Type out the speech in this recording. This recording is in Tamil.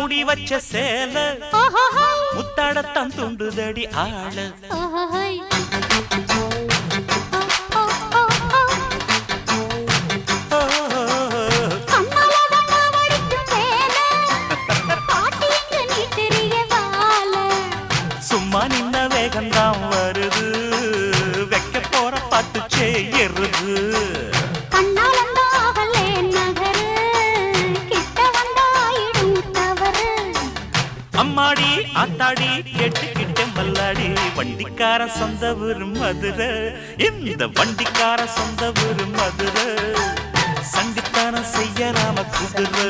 மூடி வச்ச சேல முத்தாடத்தான் துண்டுதடி ஆள சும்மா நின்ன வேகந்தான் வருது வைக்க போற பாட்டு செய்யறது அம்மாடி ஆத்தாடி கேட்டுக்கிட்ட மல்லாடி வண்டிக்கார சொந்த ஊரு மதுரை இந்த வண்டிக்கார சொந்த ஊரு மதுரை சண்டித்தானம் செய்யலாம குதிரை